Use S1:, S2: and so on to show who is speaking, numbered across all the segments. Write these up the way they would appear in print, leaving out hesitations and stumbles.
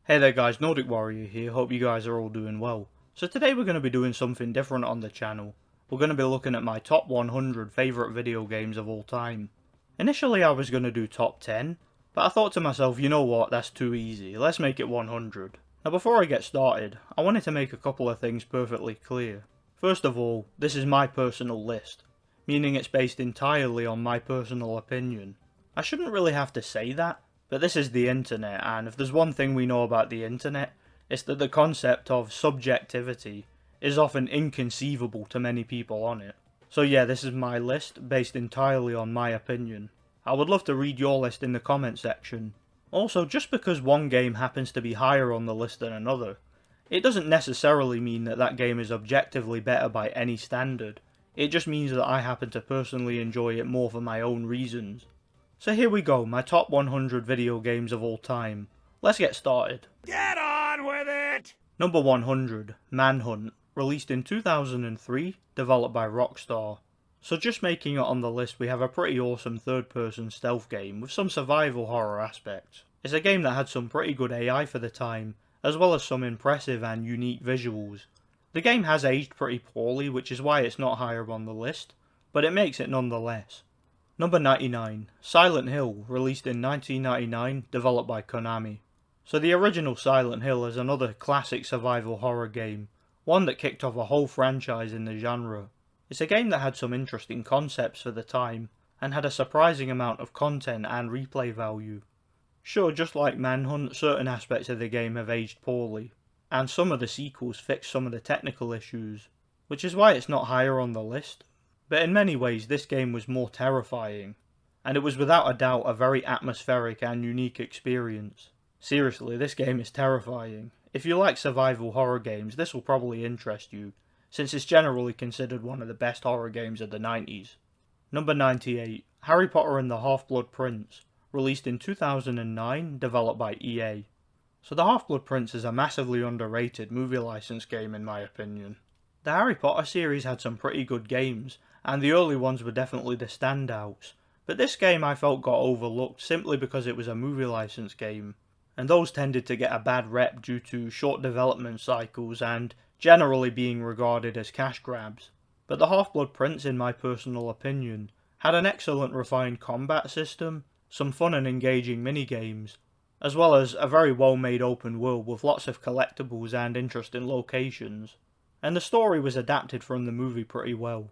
S1: Hey there guys, Nordic Warrior here, hope you guys are all doing well. So today we're going to be doing something different on the channel. We're going to be looking at my top 100 favourite video games of all time. Initially I was going to do top 10, but I thought to myself, you know what, that's too easy, let's make it 100. Now before I get started, I wanted to make a couple of things perfectly clear. First of all, this is my personal list, meaning it's based entirely on my personal opinion. I shouldn't really have to say that, but this is the internet, and if there's one thing we know about the internet, it's that the concept of subjectivity is often inconceivable to many people on it. So yeah, this is my list, based entirely on my opinion. I would love to read your list in the comment section. Also, just because one game happens to be higher on the list than another, it doesn't necessarily mean that that game is objectively better by any standard. It just means that I happen to personally enjoy it more for my own reasons. So here we go, my top 100 video games of all time. Let's get started.
S2: Get on with it!
S1: Number 100, Manhunt, released in 2003, developed by Rockstar. So just making it on the list, we have a pretty awesome third-person stealth game with some survival horror aspects. It's a game that had some pretty good AI for the time, as well as some impressive and unique visuals. The game has aged pretty poorly, which is why it's not higher on the list, but it makes it nonetheless. Number 99, Silent Hill, released in 1999, developed by Konami. So the original Silent Hill is another classic survival horror game, one that kicked off a whole franchise in the genre. It's a game that had some interesting concepts for the time, and had a surprising amount of content and replay value. Sure, just like Manhunt, certain aspects of the game have aged poorly, and some of the sequels fixed some of the technical issues, which is why it's not higher on the list. But in many ways this game was more terrifying, and it was without a doubt a very atmospheric and unique experience. Seriously, this game is terrifying. If you like survival horror games, this will probably interest you, since it's generally considered one of the best horror games of the 90s. Number 98, Harry Potter and the Half-Blood Prince, released in 2009, developed by EA. So the Half-Blood Prince is a massively underrated movie license game in my opinion. The Harry Potter series had some pretty good games, and the early ones were definitely the standouts, but this game I felt got overlooked simply because it was a movie license game, and those tended to get a bad rep due to short development cycles and generally being regarded as cash grabs. But the Half-Blood Prince, in my personal opinion, had an excellent refined combat system, some fun and engaging minigames, as well as a very well made open world with lots of collectibles and interesting locations, and the story was adapted from the movie pretty well.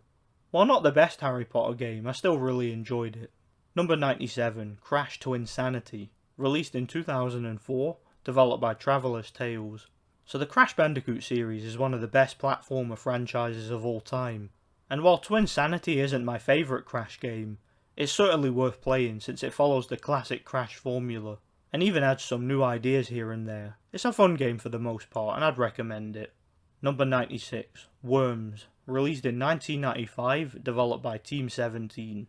S1: While not the best Harry Potter game, I still really enjoyed it. Number 97, Crash to Insanity, released in 2004, developed by Traveller's Tales. So the Crash Bandicoot series is one of the best platformer franchises of all time, and while Twinsanity isn't my favourite Crash game, it's certainly worth playing since it follows the classic Crash formula, and even adds some new ideas here and there. It's a fun game for the most part, and I'd recommend it. Number 96, Worms, released in 1995, developed by Team 17.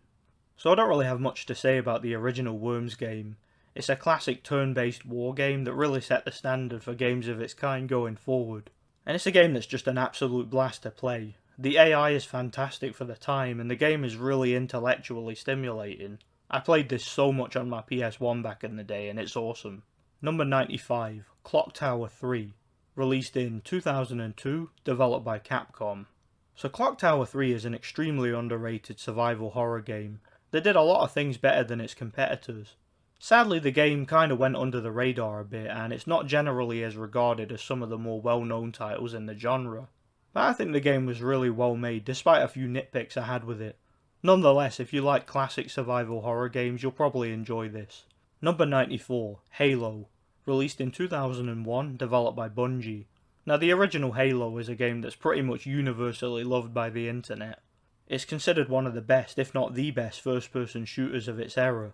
S1: So I don't really have much to say about the original Worms game. It's a classic turn-based war game that really set the standard for games of its kind going forward. And it's a game that's just an absolute blast to play. The AI is fantastic for the time, and the game is really intellectually stimulating. I played this so much on my PS1 back in the day, and it's awesome. Number 95, Clock Tower 3. Released in 2002, developed by Capcom. So Clock Tower 3 is an extremely underrated survival horror game that did a lot of things better than its competitors. Sadly, the game kinda went under the radar a bit, and it's not generally as regarded as some of the more well-known titles in the genre. But I think the game was really well made, despite a few nitpicks I had with it. Nonetheless, if you like classic survival horror games, you'll probably enjoy this. Number 94, Halo. Released in 2001, developed by Bungie. Now the original Halo is a game that's pretty much universally loved by the internet. It's considered one of the best, if not the best, first-person shooters of its era.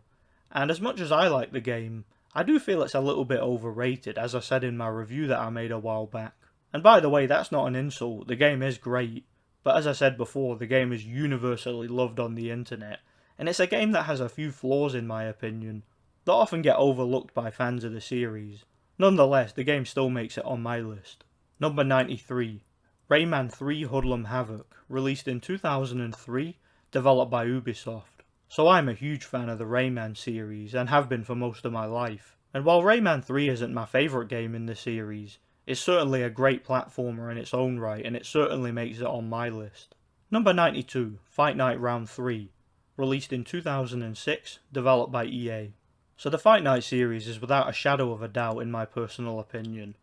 S1: And as much as I like the game, I do feel it's a little bit overrated, as I said in my review that I made a while back. And by the way, that's not an insult, the game is great, but as I said before, the game is universally loved on the internet, and it's a game that has a few flaws in my opinion, that often get overlooked by fans of the series. Nonetheless, the game still makes it on my list. Number 93, Rayman 3 Hoodlum Havoc, released in 2003, developed by Ubisoft. So I'm a huge fan of the Rayman series, and have been for most of my life. And while Rayman 3 isn't my favourite game in the series, it's certainly a great platformer in its own right, and it certainly makes it on my list. Number 92, Fight Night Round 3, released in 2006, developed by EA. So the Fight Night series is without a shadow of a doubt, in my personal opinion,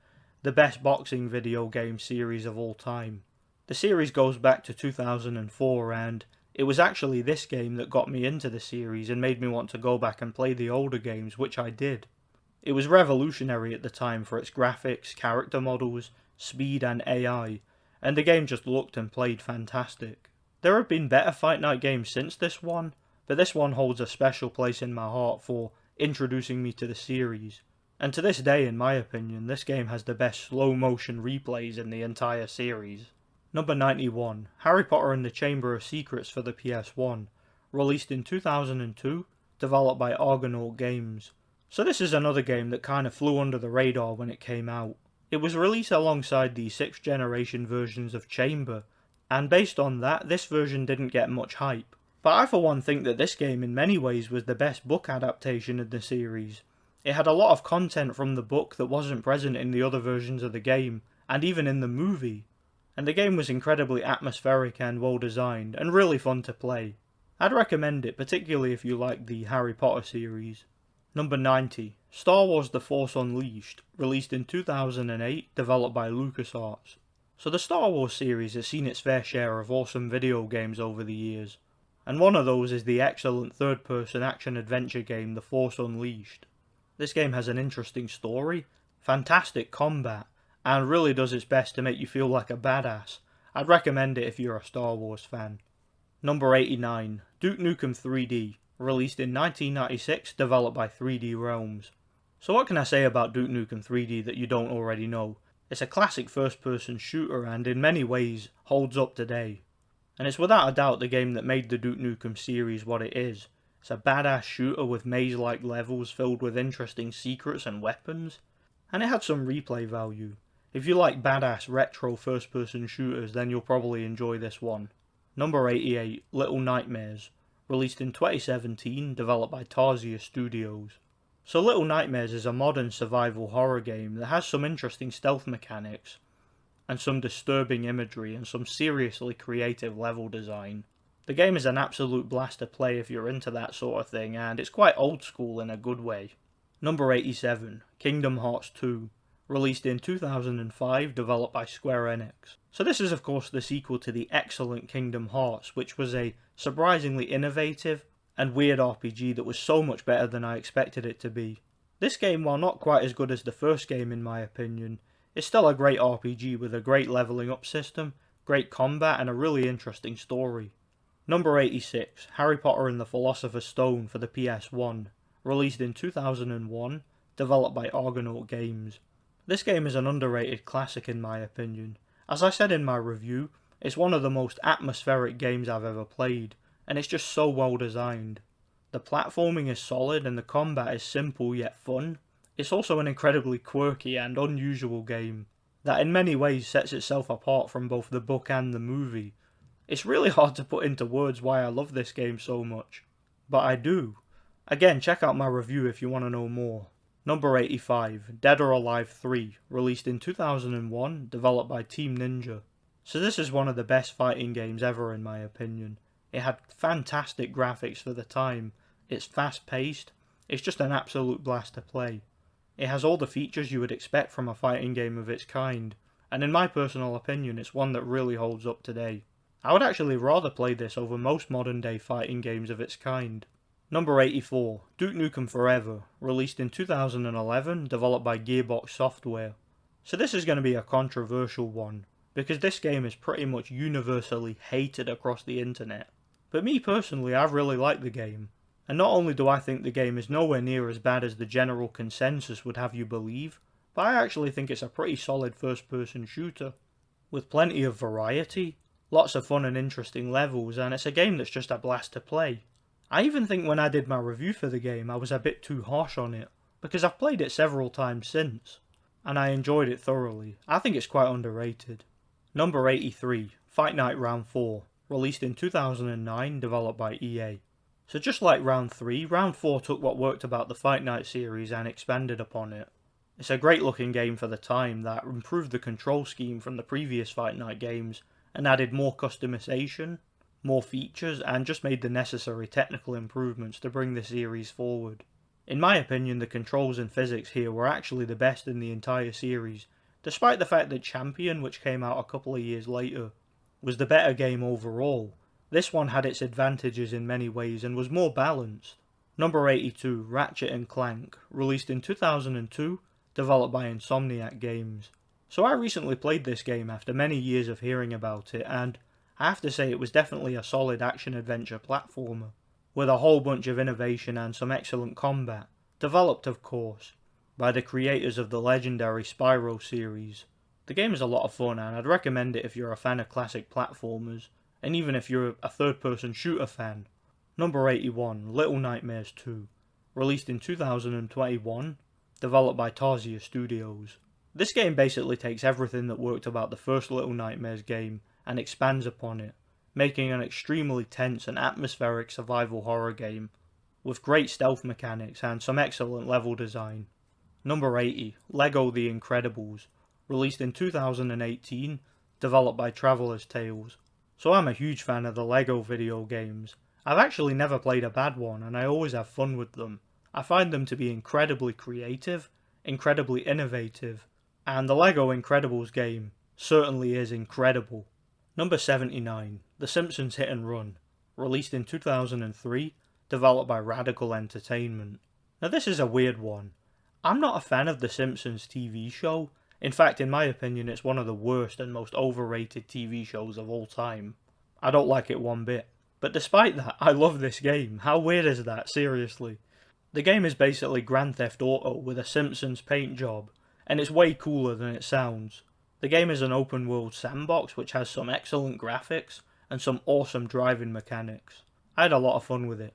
S1: the best boxing video game series of all time. The series goes back to 2004, and it was actually this game that got me into the series and made me want to go back and play the older games, which I did. It was revolutionary at the time for its graphics, character models, speed and AI, and the game just looked and played fantastic. There have been better Fight Night games since this one, but this one holds a special place in my heart for introducing me to the series. And to this day, in my opinion, this game has the best slow motion replays in the entire series. Number 91, Harry Potter and the Chamber of Secrets for the PS1, released in 2002, developed by Argonaut Games. So this is another game that kind of flew under the radar when it came out. It was released alongside the 6th generation versions of Chamber, and based on that, this version didn't get much hype. But I for one think that this game in many ways was the best book adaptation in the series. It had a lot of content from the book that wasn't present in the other versions of the game, and even in the movie. And the game was incredibly atmospheric and well designed, and really fun to play. I'd recommend it, particularly if you like the Harry Potter series. Number 90, Star Wars The Force Unleashed, released in 2008, developed by LucasArts. So the Star Wars series has seen its fair share of awesome video games over the years, and one of those is the excellent third-person action-adventure game The Force Unleashed. This game has an interesting story, fantastic combat, and really does its best to make you feel like a badass. I'd recommend it if you're a Star Wars fan. Number 89, Duke Nukem 3D, released in 1996, developed by 3D Realms. So what can I say about Duke Nukem 3D that you don't already know? It's a classic first-person shooter and in many ways holds up today. And it's without a doubt the game that made the Duke Nukem series what it is. It's a badass shooter with maze-like levels filled with interesting secrets and weapons. And it had some replay value. If you like badass retro first-person shooters, then you'll probably enjoy this one. Number 88, Little Nightmares, released in 2017, developed by Tarsier Studios. So Little Nightmares is a modern survival horror game that has some interesting stealth mechanics, and some disturbing imagery, and some seriously creative level design. The game is an absolute blast to play if you're into that sort of thing, and it's quite old school in a good way. Number 87, Kingdom Hearts 2, released in 2005, developed by Square Enix. So this is of course the sequel to the excellent Kingdom Hearts, which was a surprisingly innovative and weird RPG that was so much better than I expected it to be. This game, while not quite as good as the first game in my opinion, is still a great RPG with a great leveling up system, great combat and a really interesting story. Number 86, Harry Potter and the Philosopher's Stone for the PS1, released in 2001, developed by Argonaut Games. This game is an underrated classic in my opinion. As I said in my review, it's one of the most atmospheric games I've ever played, and it's just so well designed. The platforming is solid and the combat is simple yet fun. It's also an incredibly quirky and unusual game that in many ways sets itself apart from both the book and the movie. It's really hard to put into words why I love this game so much, but I do. Again, check out my review if you want to know more. Number 85, Dead or Alive 3, released in 2001, developed by Team Ninja. So this is one of the best fighting games ever in my opinion. It had fantastic graphics for the time, it's fast paced, it's just an absolute blast to play. It has all the features you would expect from a fighting game of its kind, and in my personal opinion it's one that really holds up today. I would actually rather play this over most modern day fighting games of its kind. Number 84, Duke Nukem Forever, released in 2011, developed by Gearbox Software. So this is going to be a controversial one, because this game is pretty much universally hated across the internet. But me personally, I really like the game. And not only do I think the game is nowhere near as bad as the general consensus would have you believe, but I actually think it's a pretty solid first-person shooter, with plenty of variety, lots of fun and interesting levels, and it's a game that's just a blast to play. I even think when I did my review for the game I was a bit too harsh on it, because I've played it several times since, and I enjoyed it thoroughly. I think it's quite underrated. Number 83, Fight Night Round 4, released in 2009, developed by EA. So just like Round 3, Round 4 took what worked about the Fight Night series and expanded upon it. It's a great looking game for the time that improved the control scheme from the previous Fight Night games and added more customization, more features, and just made the necessary technical improvements to bring the series forward. In my opinion, the controls and physics here were actually the best in the entire series, despite the fact that Champion, which came out a couple of years later, was the better game overall. This one had its advantages in many ways and was more balanced. Number 82, Ratchet & Clank, released in 2002, developed by Insomniac Games. So I recently played this game after many years of hearing about it, and I have to say it was definitely a solid action-adventure platformer, with a whole bunch of innovation and some excellent combat, developed of course, by the creators of the legendary Spyro series. The game is a lot of fun and I'd recommend it if you're a fan of classic platformers, and even if you're a third-person shooter fan. Number 81, Little Nightmares 2, released in 2021, developed by Tarsier Studios. This game basically takes everything that worked about the first Little Nightmares game and expands upon it, making an extremely tense and atmospheric survival horror game, with great stealth mechanics and some excellent level design. Number 80, LEGO The Incredibles, released in 2018, developed by Traveller's Tales. So I'm a huge fan of the LEGO video games. I've actually never played a bad one and I always have fun with them. I find them to be incredibly creative, incredibly innovative, and the LEGO Incredibles game certainly is incredible. Number 79, The Simpsons Hit and Run, released in 2003, developed by Radical Entertainment. Now this is a weird one. I'm not a fan of The Simpsons TV show. In fact, in my opinion, it's one of the worst and most overrated TV shows of all time. I don't like it one bit. But despite that, I love this game. How weird is that, seriously? The game is basically Grand Theft Auto with a Simpsons paint job, and it's way cooler than it sounds. The game is an open world sandbox which has some excellent graphics and some awesome driving mechanics. I had a lot of fun with it.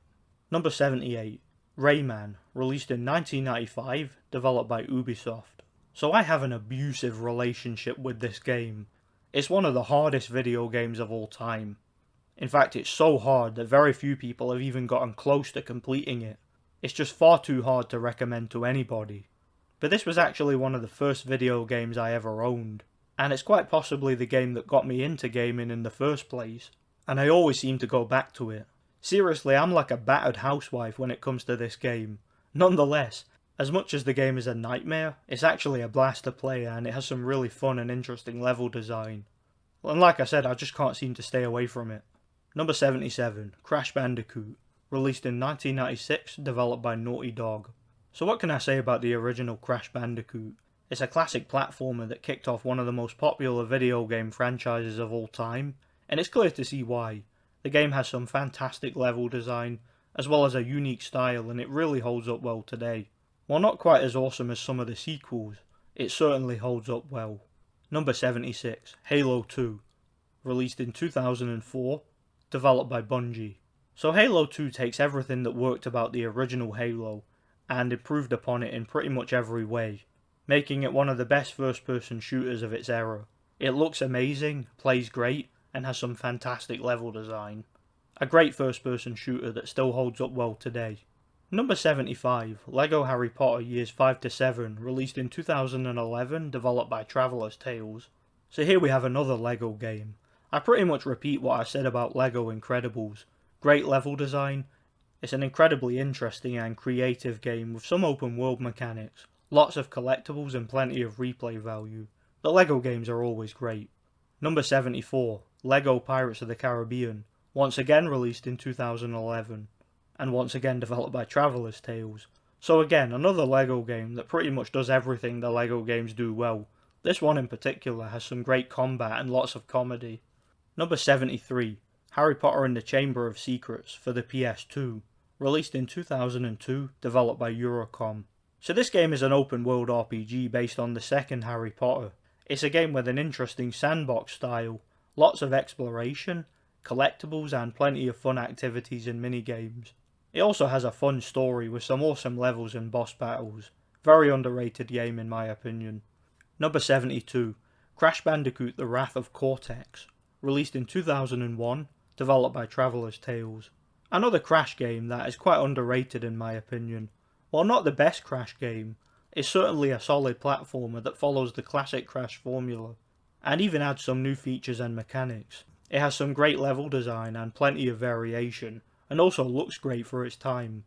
S1: Number 78, Rayman, released in 1995, developed by Ubisoft. So I have an abusive relationship with this game. It's one of the hardest video games of all time. In fact, it's so hard that very few people have even gotten close to completing it. It's just far too hard to recommend to anybody. But this was actually one of the first video games I ever owned, and it's quite possibly the game that got me into gaming in the first place, and I always seem to go back to it. Seriously, I'm like a battered housewife when it comes to this game. Nonetheless, as much as the game is a nightmare, it's actually a blast to play and it has some really fun and interesting level design. And like I said, I just can't seem to stay away from it. Number 77, Crash Bandicoot, released in 1996, developed by Naughty Dog. So what can I say about the original Crash Bandicoot? It's a classic platformer that kicked off one of the most popular video game franchises of all time, and it's clear to see why. The game has some fantastic level design, as well as a unique style, and it really holds up well today. While not quite as awesome as some of the sequels, it certainly holds up well. Number 76, Halo 2, released in 2004, developed by Bungie. So Halo 2 takes everything that worked about the original Halo and improved upon it in pretty much every way, making it one of the best first-person shooters of its era. It looks amazing, plays great, and has some fantastic level design. A great first-person shooter that still holds up well today. Number 75, LEGO Harry Potter Years 5 to 7, released in 2011, developed by Traveller's Tales. So here we have another LEGO game. I pretty much repeat what I said about LEGO Incredibles. Great level design. It's an incredibly interesting and creative game with some open world mechanics, lots of collectibles and plenty of replay value. The LEGO games are always great. Number 74, LEGO Pirates of the Caribbean, once again released in 2011, and once again developed by Traveller's Tales. So again, another LEGO game that pretty much does everything the LEGO games do well. This one in particular has some great combat and lots of comedy. Number 73, Harry Potter and the Chamber of Secrets for the PS2, released in 2002, developed by Eurocom. So this game is an open world RPG based on the second Harry Potter. It's a game with an interesting sandbox style, lots of exploration, collectibles and plenty of fun activities and mini-games. It also has a fun story with some awesome levels and boss battles. Very underrated game in my opinion. Number 72, Crash Bandicoot The Wrath of Cortex, released in 2001, developed by Traveller's Tales. Another Crash game that is quite underrated in my opinion. While not the best Crash game, it's certainly a solid platformer that follows the classic Crash formula, and even adds some new features and mechanics. It has some great level design and plenty of variation, and also looks great for its time.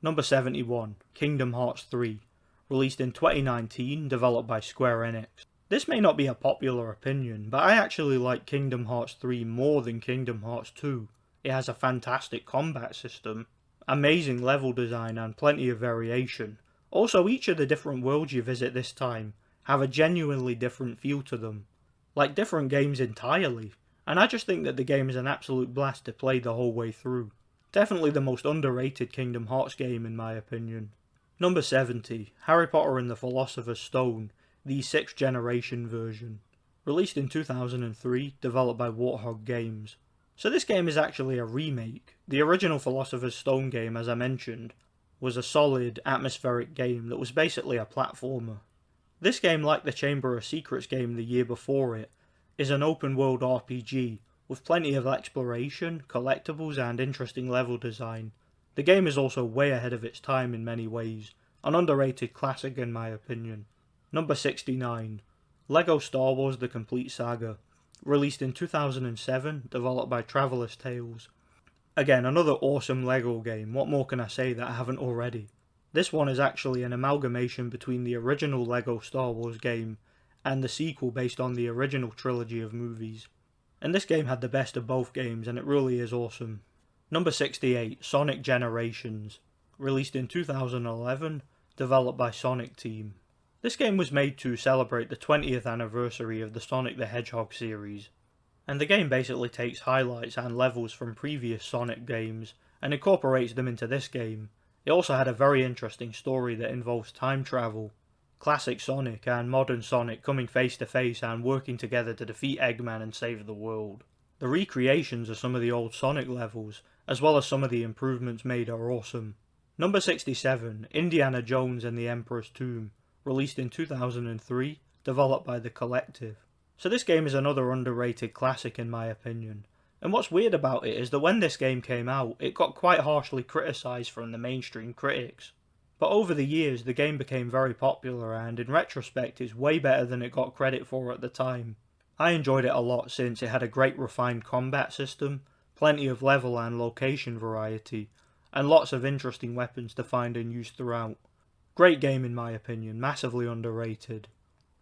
S1: Number 71, Kingdom Hearts 3, released in 2019, developed by Square Enix. This may not be a popular opinion, but I actually like Kingdom Hearts 3 more than Kingdom Hearts 2. It has a fantastic combat system, amazing level design and plenty of variation. Also, each of the different worlds you visit this time have a genuinely different feel to them, like different games entirely, and I just think that the game is an absolute blast to play the whole way through. Definitely the most underrated Kingdom Hearts game in my opinion. Number 70, Harry Potter and the Philosopher's Stone, the 6th generation version. Released in 2003, developed by Warthog Games. So this game is actually a remake. The original Philosopher's Stone game, as I mentioned, was a solid, atmospheric game that was basically a platformer. This game, like the Chamber of Secrets game the year before it, is an open world RPG with plenty of exploration, collectibles and interesting level design. The game is also way ahead of its time in many ways, an underrated classic in my opinion. Number 69, LEGO Star Wars The Complete Saga, released in 2007, developed by Traveller's Tales. Again, another awesome LEGO game, what more can I say that I haven't already? This one is actually an amalgamation between the original LEGO Star Wars game and the sequel based on the original trilogy of movies. And this game had the best of both games and it really is awesome. Number 68, Sonic Generations, released in 2011, developed by Sonic Team. This game was made to celebrate the 20th anniversary of the Sonic the Hedgehog series, and the game basically takes highlights and levels from previous Sonic games and incorporates them into this game. It also had a very interesting story that involves time travel, classic Sonic and modern Sonic coming face to face and working together to defeat Eggman and save the world. The recreations of some of the old Sonic levels, as well as some of the improvements made, are awesome. Number 67, Indiana Jones and the Emperor's Tomb, released in 2003, developed by The Collective. So this game is another underrated classic in my opinion. And what's weird about it is that when this game came out, it got quite harshly criticised from the mainstream critics. But over the years, the game became very popular and in retrospect it's way better than it got credit for at the time. I enjoyed it a lot since it had a great refined combat system, plenty of level and location variety, and lots of interesting weapons to find and use throughout. Great game in my opinion, massively underrated.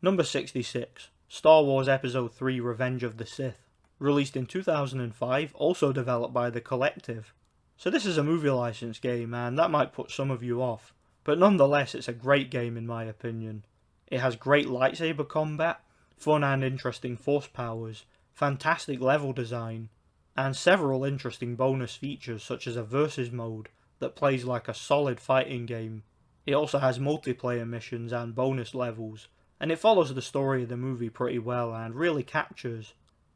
S1: Number 66, Star Wars Episode 3 Revenge of the Sith, released in 2005, also developed by The Collective. So this is a movie license game and that might put some of you off, but nonetheless it's a great game in my opinion. It has great lightsaber combat, fun and interesting force powers, fantastic level design, and several interesting bonus features such as a versus mode that plays like a solid fighting game. It also has multiplayer missions and bonus levels, and it follows the story of the movie pretty well and really captures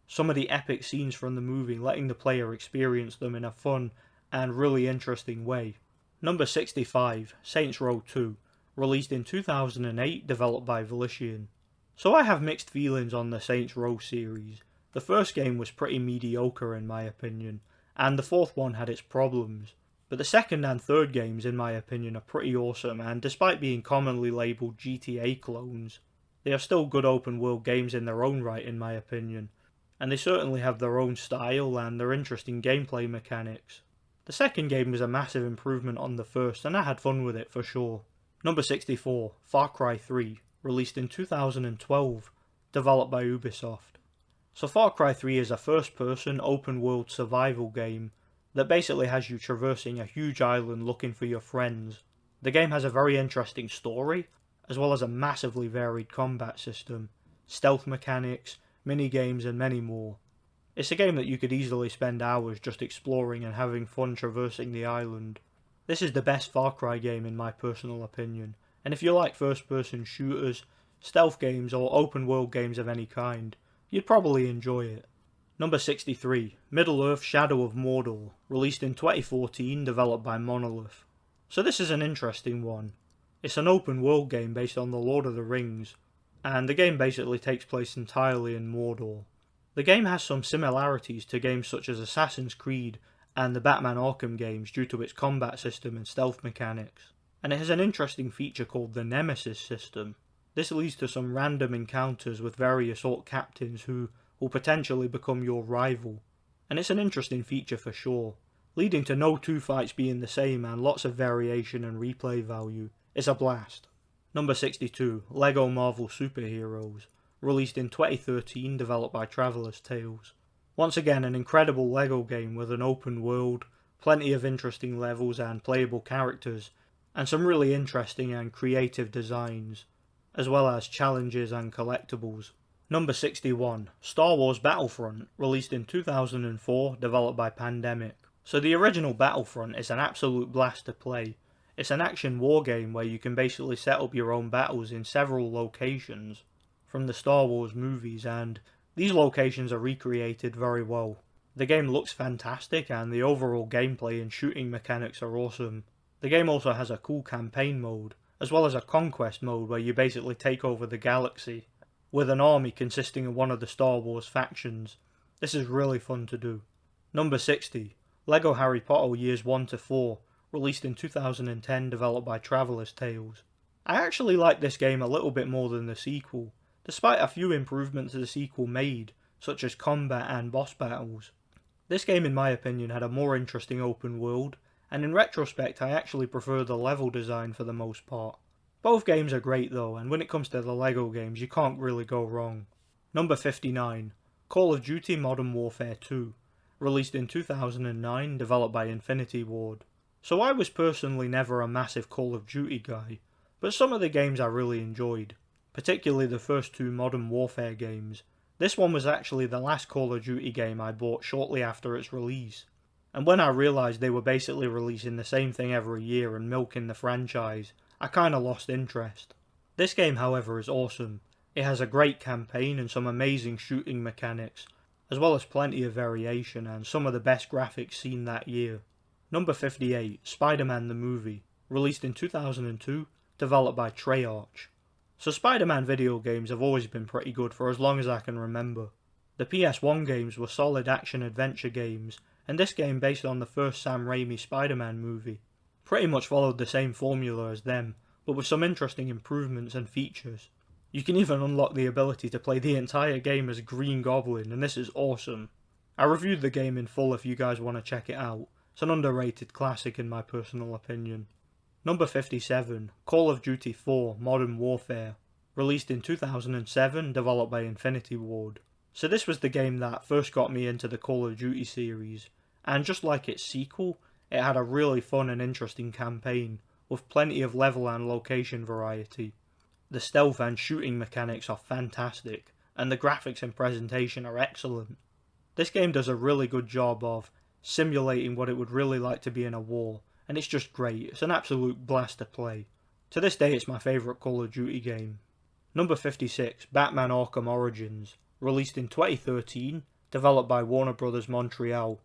S1: some of the epic scenes from the movie, letting the player experience them in a fun and really interesting way. Number 65, Saints Row 2, released in 2008, developed by Volition. So I have mixed feelings on the Saints Row series. The first game was pretty mediocre in my opinion, and the fourth one had its problems. But the second and third games in my opinion are pretty awesome, and despite being commonly labelled GTA clones, they are still good open world games in their own right in my opinion, and they certainly have their own style and their interesting gameplay mechanics. The second game was a massive improvement on the first and I had fun with it for sure. Number 64, Far Cry 3, released in 2012, developed by Ubisoft. So Far Cry 3 is a first person open world survival game that basically has you traversing a huge island looking for your friends. The game has a very interesting story, as well as a massively varied combat system, stealth mechanics, mini-games and many more. It's a game that you could easily spend hours just exploring and having fun traversing the island. This is the best Far Cry game in my personal opinion, and if you like first-person shooters, stealth games or open world games of any kind, you'd probably enjoy it. Number 63, Middle-earth: Shadow of Mordor, released in 2014, developed by Monolith. So this is an interesting one. It's an open world game based on the Lord of the Rings, and the game basically takes place entirely in Mordor. The game has some similarities to games such as Assassin's Creed and the Batman Arkham games due to its combat system and stealth mechanics. And it has an interesting feature called the Nemesis system. This leads to some random encounters with various orc captains who will potentially become your rival. And it's an interesting feature for sure, leading to no two fights being the same and lots of variation and replay value. It's a blast. Number 62, LEGO Marvel Superheroes, released in 2013, developed by Traveller's Tales. Once again, an incredible LEGO game with an open world, plenty of interesting levels and playable characters, and some really interesting and creative designs, as well as challenges and collectibles. Number 61, Star Wars Battlefront, released in 2004, developed by Pandemic. So the original Battlefront is an absolute blast to play. It's an action war game where you can basically set up your own battles in several locations from the Star Wars movies, and these locations are recreated very well. The game looks fantastic and the overall gameplay and shooting mechanics are awesome. The game also has a cool campaign mode, as well as a conquest mode where you basically take over the galaxy, with an army consisting of one of the Star Wars factions. This is really fun to do. Number 60, LEGO Harry Potter Years 1 to 4, released in 2010, developed by Traveller's Tales. I actually like this game a little bit more than the sequel, despite a few improvements the sequel made, such as combat and boss battles. This game in my opinion had a more interesting open world, and in retrospect I actually prefer the level design for the most part. Both games are great though, and when it comes to the LEGO games you can't really go wrong. Number 59, Call of Duty Modern Warfare 2, released in 2009, developed by Infinity Ward. So I was personally never a massive Call of Duty guy, but some of the games I really enjoyed, particularly the first two Modern Warfare games. This one was actually the last Call of Duty game I bought shortly after its release, and when I realised they were basically releasing the same thing every year and milking the franchise, I kinda lost interest. This game however is awesome. It has a great campaign and some amazing shooting mechanics, as well as plenty of variation and some of the best graphics seen that year. Number 58, Spider-Man the Movie, released in 2002, developed by Treyarch. So Spider-Man video games have always been pretty good for as long as I can remember. The PS1 games were solid action-adventure games, and this game, based on the first Sam Raimi Spider-Man movie, pretty much followed the same formula as them, but with some interesting improvements and features. You can even unlock the ability to play the entire game as Green Goblin, and this is awesome. I reviewed the game in full if you guys want to check it out. It's an underrated classic in my personal opinion. Number 57, Call of Duty 4 Modern Warfare, released in 2007, developed by Infinity Ward. So this was the game that first got me into the Call of Duty series, and just like its sequel, it had a really fun and interesting campaign, with plenty of level and location variety. The stealth and shooting mechanics are fantastic, and the graphics and presentation are excellent. This game does a really good job of simulating what it would really like to be in a war, and it's just great. It's an absolute blast to play. To this day it's my favourite Call of Duty game. Number 56, Batman Arkham Origins, released in 2013, developed by Warner Bros. Montreal.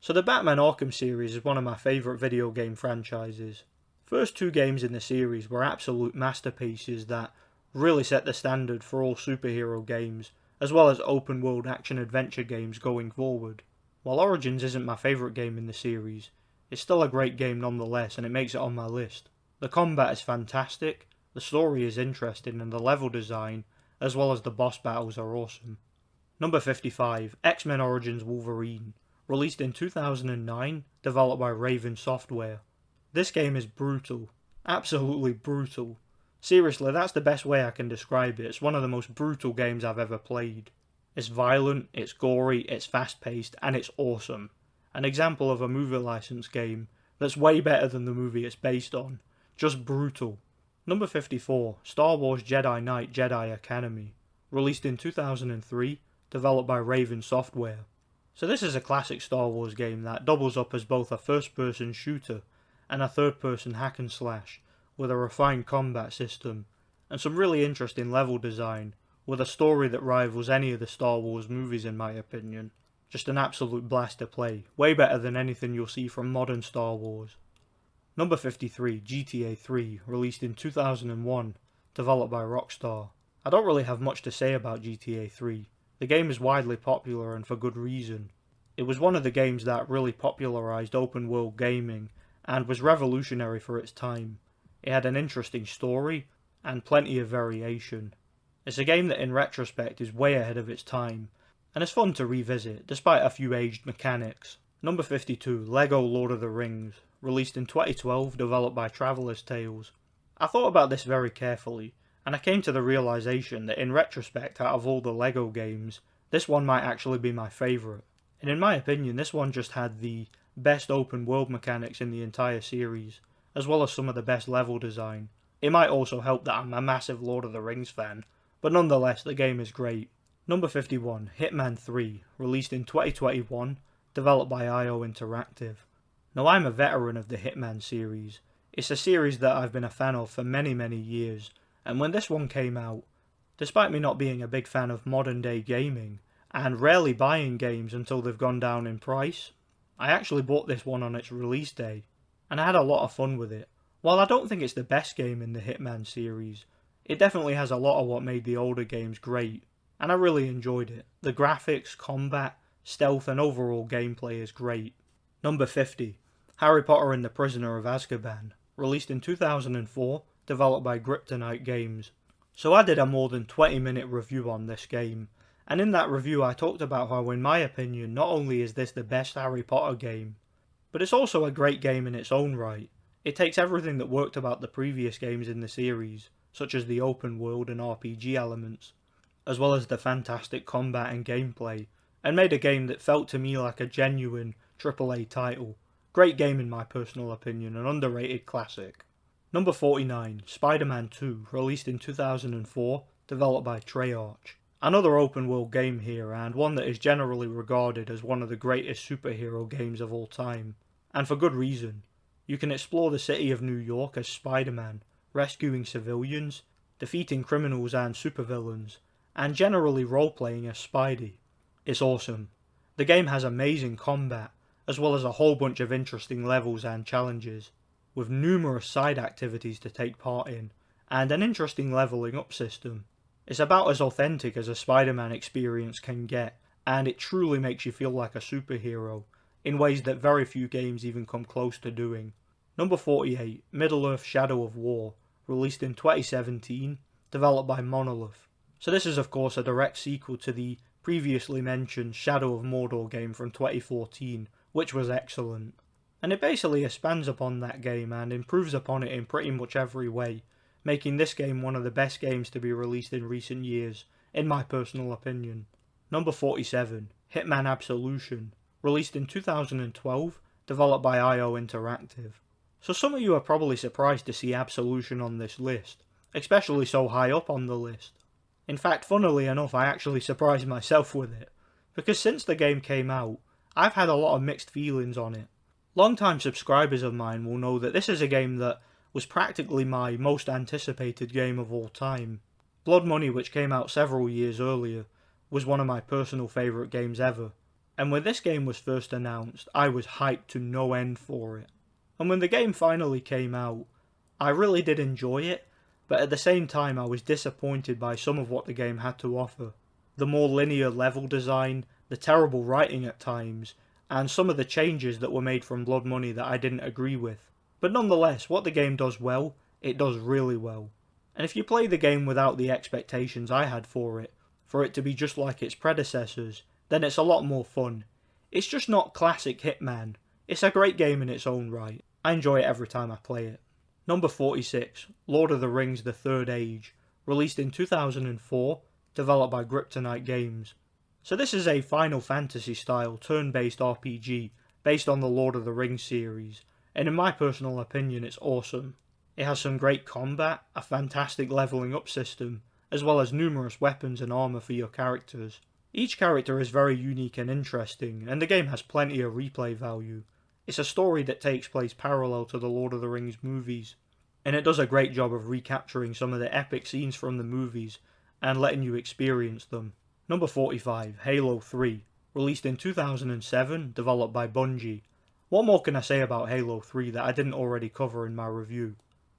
S1: So the Batman Arkham series is one of my favourite video game franchises. First two games in the series were absolute masterpieces that really set the standard for all superhero games, as well as open world action-adventure games going forward. While Origins isn't my favourite game in the series, it's still a great game nonetheless, and it makes it on my list. The combat is fantastic, the story is interesting, and the level design, as well as the boss battles, are awesome. Number 55, X-Men Origins Wolverine, released in 2009, developed by Raven Software. This game is brutal, absolutely brutal. Seriously, that's the best way I can describe it. It's one of the most brutal games I've ever played. It's violent, it's gory, it's fast-paced, and it's awesome. An example of a movie license game that's way better than the movie it's based on. Just brutal. Number 54, Star Wars Jedi Knight Jedi Academy, released in 2003, developed by Raven Software. So this is a classic Star Wars game that doubles up as both a first-person shooter and a third-person hack and slash, with a refined combat system, and some really interesting level design, with a story that rivals any of the Star Wars movies in my opinion. Just an absolute blast to play, way better than anything you'll see from modern Star Wars. Number 53, GTA 3, released in 2001, developed by Rockstar. I don't really have much to say about GTA 3. The game is widely popular and for good reason. It was one of the games that really popularized open world gaming and was revolutionary for its time. It had an interesting story and plenty of variation. It's a game that in retrospect is way ahead of its time, and it's fun to revisit despite a few aged mechanics. Number 52, LEGO Lord of the Rings, released in 2012, developed by Traveller's Tales. I thought about this very carefully, and I came to the realization that in retrospect, out of all the LEGO games, this one might actually be my favourite. And in my opinion, this one just had the best open world mechanics in the entire series, as well as some of the best level design. It might also help that I'm a massive Lord of the Rings fan, but nonetheless, the game is great. Number 51, Hitman 3, released in 2021, developed by IO Interactive. Now I'm a veteran of the Hitman series. It's a series that I've been a fan of for many years, and when this one came out, despite me not being a big fan of modern day gaming, and rarely buying games until they've gone down in price, I actually bought this one on its release day, and I had a lot of fun with it. While I don't think it's the best game in the Hitman series, it definitely has a lot of what made the older games great, and I really enjoyed it. The graphics, combat, stealth and overall gameplay is great. Number 50, Harry Potter and the Prisoner of Azkaban, released in 2004, developed by Kryptonite Games. So I did a more than 20-minute review on this game, and in that review I talked about how in my opinion not only is this the best Harry Potter game, but it's also a great game in its own right. It takes everything that worked about the previous games in the series, such as the open world and RPG elements, as well as the fantastic combat and gameplay, and made a game that felt to me like a genuine AAA title. Great game in my personal opinion, an underrated classic. Number 49, Spider-Man 2, released in 2004, developed by Treyarch. Another open world game here, and one that is generally regarded as one of the greatest superhero games of all time. And for good reason. You can explore the city of New York as Spider-Man, rescuing civilians, defeating criminals and supervillains, and generally role-playing as Spidey. It's awesome. The game has amazing combat, as well as a whole bunch of interesting levels and challenges, with numerous side activities to take part in, and an interesting leveling up system. It's about as authentic as a Spider-Man experience can get, and it truly makes you feel like a superhero, in ways that very few games even come close to doing. Number 48, Middle-earth: Shadow of War, released in 2017, developed by Monolith. So this is of course a direct sequel to the previously mentioned Shadow of Mordor game from 2014, which was excellent. And it basically expands upon that game and improves upon it in pretty much every way, making this game one of the best games to be released in recent years, in my personal opinion. Number 47, Hitman Absolution, released in 2012, developed by IO Interactive. So some of you are probably surprised to see Absolution on this list, especially so high up on the list. In fact, funnily enough, I actually surprised myself with it, because since the game came out, I've had a lot of mixed feelings on it. Long-time subscribers of mine will know that this is a game that was practically my most anticipated game of all time. Blood Money, which came out several years earlier, was one of my personal favourite games ever, and when this game was first announced, I was hyped to no end for it. And when the game finally came out, I really did enjoy it, but at the same time I was disappointed by some of what the game had to offer. The more linear level design, the terrible writing at times, and some of the changes that were made from Blood Money that I didn't agree with. But nonetheless, what the game does well, it does really well. And if you play the game without the expectations I had for it to be just like its predecessors, then it's a lot more fun. It's just not classic Hitman. It's a great game in its own right. I enjoy it every time I play it. Number 46, Lord of the Rings: The Third Age, released in 2004, developed by Kryptonite Games. So this is a Final Fantasy style turn-based RPG based on the Lord of the Rings series, and in my personal opinion it's awesome. It has some great combat, a fantastic leveling up system, as well as numerous weapons and armour for your characters. Each character is very unique and interesting, and the game has plenty of replay value. It's a story that takes place parallel to the Lord of the Rings movies, and it does a great job of recapturing some of the epic scenes from the movies and letting you experience them. Number 45, Halo 3, released in 2007, developed by Bungie. What more can I say about Halo 3 that I didn't already cover in my review?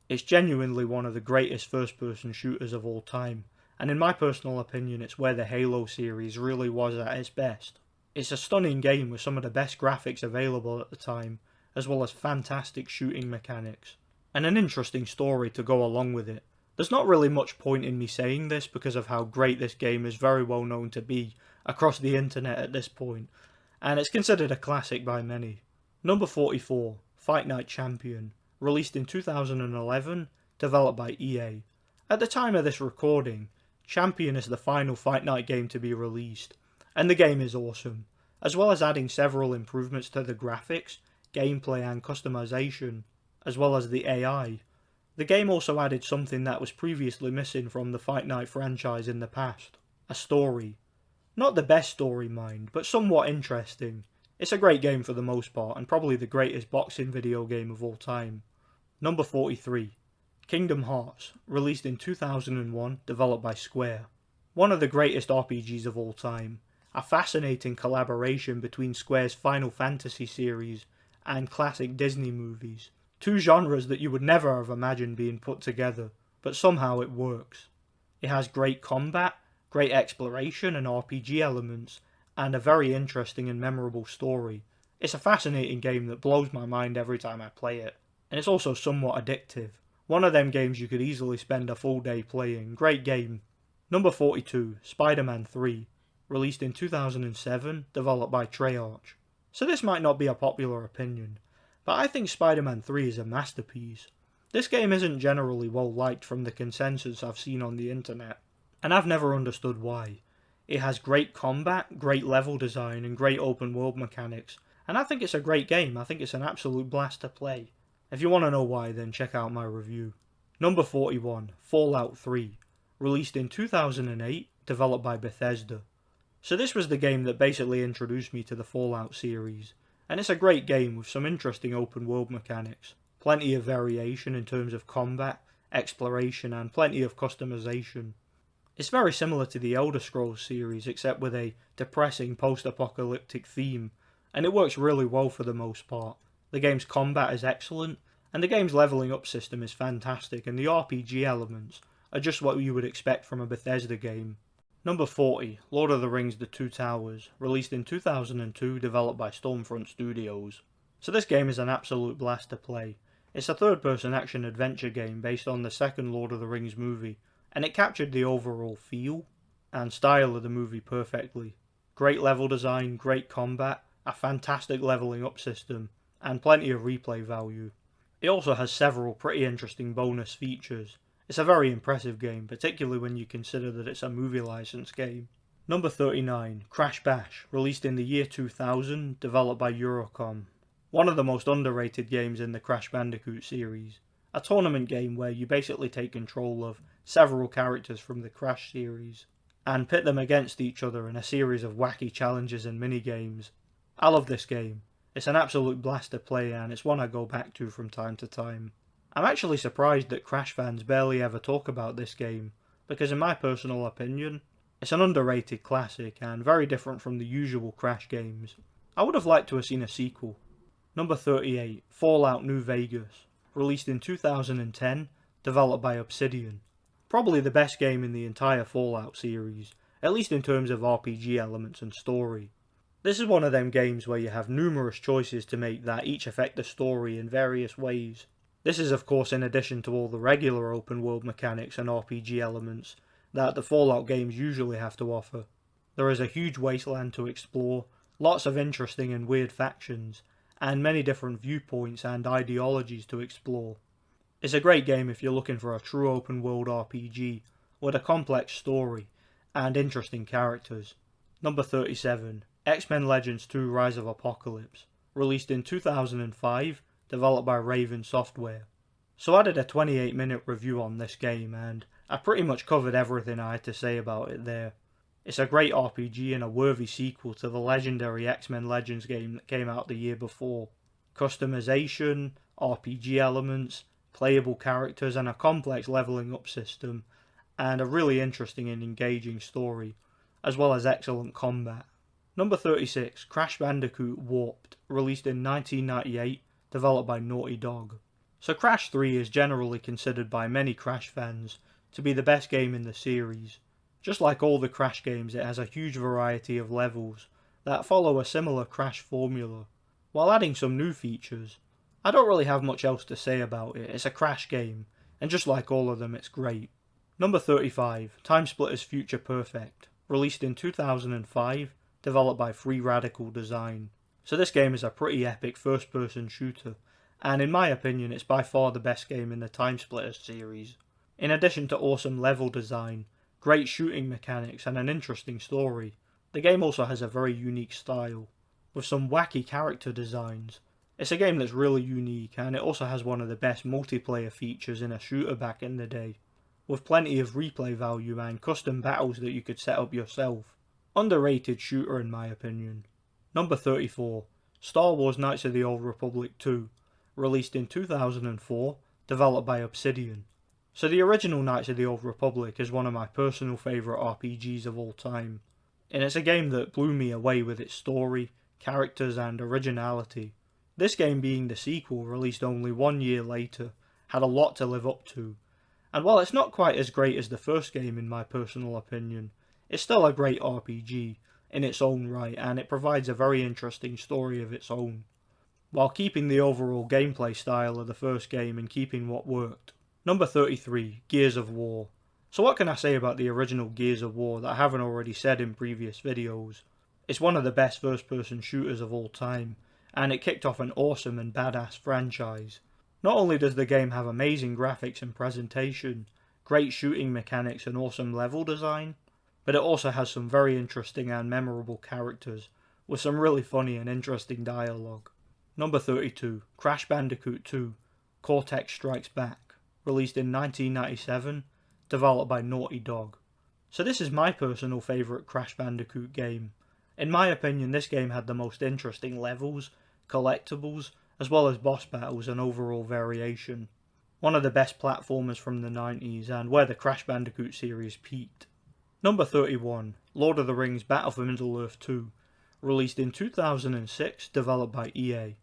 S1: It's genuinely one of the greatest first-person shooters of all time, and in my personal opinion it's where the Halo series really was at its best. It's a stunning game with some of the best graphics available at the time, as well as fantastic shooting mechanics, and an interesting story to go along with it. There's not really much point in me saying this because of how great this game is very well known to be across the internet at this point, and it's considered a classic by many. Number 44, Fight Night Champion, released in 2011, developed by EA. At the time of this recording, Champion is the final Fight Night game to be released, and the game is awesome, as well as adding several improvements to the graphics, gameplay and customization, as well as the AI. The game also added something that was previously missing from the Fight Night franchise in the past, a story. Not the best story, mind, but somewhat interesting. It's a great game for the most part, and probably the greatest boxing video game of all time. Number 43, Kingdom Hearts, released in 2001, developed by Square. One of the greatest RPGs of all time, a fascinating collaboration between Square's Final Fantasy series and classic Disney movies. Two genres that you would never have imagined being put together, but somehow it works. It has great combat, great exploration and RPG elements, and a very interesting and memorable story. It's a fascinating game that blows my mind every time I play it, and it's also somewhat addictive. One of them games you could easily spend a full day playing. Great game. Number 42, Spider-Man 3, released in 2007, developed by Treyarch. So this might not be a popular opinion, but I think Spider-Man 3 is a masterpiece. This game isn't generally well liked from the consensus I've seen on the internet, and I've never understood why. It has great combat, great level design, and great open world mechanics, and I think it's a great game. I think it's an absolute blast to play. If you want to know why, then check out my review. Number 41, Fallout 3, released in 2008, developed by Bethesda. So this was the game that basically introduced me to the Fallout series, and it's a great game with some interesting open world mechanics, plenty of variation in terms of combat, exploration, and plenty of customization. It's very similar to the Elder Scrolls series, except with a depressing post-apocalyptic theme, and it works really well for the most part. The game's combat is excellent, and the game's leveling up system is fantastic, and the RPG elements are just what you would expect from a Bethesda game. Number 40, Lord of the Rings The Two Towers, released in 2002, developed by Stormfront Studios. So this game is an absolute blast to play. It's a third-person action-adventure game based on the second Lord of the Rings movie, and it captured the overall feel and style of the movie perfectly. Great level design, great combat, a fantastic leveling up system, and plenty of replay value. It also has several pretty interesting bonus features. It's a very impressive game, particularly when you consider that it's a movie license game. Number 39, Crash Bash, released in the year 2000, developed by Eurocom. One of the most underrated games in the Crash Bandicoot series. A tournament game where you basically take control of several characters from the Crash series and pit them against each other in a series of wacky challenges and mini-games. I love this game. It's an absolute blast to play, and it's one I go back to from time to time. I'm actually surprised that Crash fans barely ever talk about this game, because in my personal opinion, it's an underrated classic and very different from the usual Crash games. I would have liked to have seen a sequel. Number 38, Fallout New Vegas, released in 2010, developed by Obsidian. Probably the best game in the entire Fallout series, at least in terms of RPG elements and story. This is one of them games where you have numerous choices to make that each affect the story in various ways. This is of course in addition to all the regular open world mechanics and RPG elements that the Fallout games usually have to offer. There is a huge wasteland to explore, lots of interesting and weird factions, and many different viewpoints and ideologies to explore. It's a great game if you're looking for a true open world RPG with a complex story and interesting characters. Number 37, X-Men Legends 2 Rise of Apocalypse, released in 2005, developed by Raven Software. So I did a 28-minute review on this game, and I pretty much covered everything I had to say about it there. It's a great RPG and a worthy sequel to the legendary X-Men Legends game that came out the year before. Customization, RPG elements, playable characters, and a complex leveling up system, and a really interesting and engaging story, as well as excellent combat. Number 36, Crash Bandicoot Warped, released in 1998, developed by Naughty Dog. So Crash 3 is generally considered by many Crash fans to be the best game in the series. Just like all the Crash games, it has a huge variety of levels, that follow a similar Crash formula, while adding some new features. I don't really have much else to say about it. It's a Crash game, and just like all of them, it's great. Number 35, TimeSplitters Future Perfect, released in 2005, developed by Free Radical Design. So this game is a pretty epic first-person shooter, and in my opinion it's by far the best game in the TimeSplitters series. In addition to awesome level design, great shooting mechanics and an interesting story, the game also has a very unique style, with some wacky character designs. It's a game that's really unique, and it also has one of the best multiplayer features in a shooter back in the day, with plenty of replay value and custom battles that you could set up yourself. Underrated shooter in my opinion. Number 34, Star Wars Knights of the Old Republic 2, released in 2004, developed by Obsidian. So the original Knights of the Old Republic is one of my personal favourite RPGs of all time, and it's a game that blew me away with its story, characters and originality. This game, being the sequel released only 1 year later, had a lot to live up to, and while it's not quite as great as the first game in my personal opinion, it's still a great RPG in its own right, and it provides a very interesting story of its own, while keeping the overall gameplay style of the first game and keeping what worked. Number 33, Gears of War. So what can I say about the original Gears of War that I haven't already said in previous videos? It's one of the best first-person shooters of all time, and it kicked off an awesome and badass franchise. Not only does the game have amazing graphics and presentation, great shooting mechanics and awesome level design, but it also has some very interesting and memorable characters, with some really funny and interesting dialogue. Number 32, Crash Bandicoot 2, Cortex Strikes Back, released in 1997, developed by Naughty Dog. So this is my personal favourite Crash Bandicoot game. In my opinion, this game had the most interesting levels, collectibles, as well as boss battles and overall variation. One of the best platformers from the 90s, and where the Crash Bandicoot series peaked. Number 31, Lord of the Rings Battle for Middle-earth 2, released in 2006, developed by EA.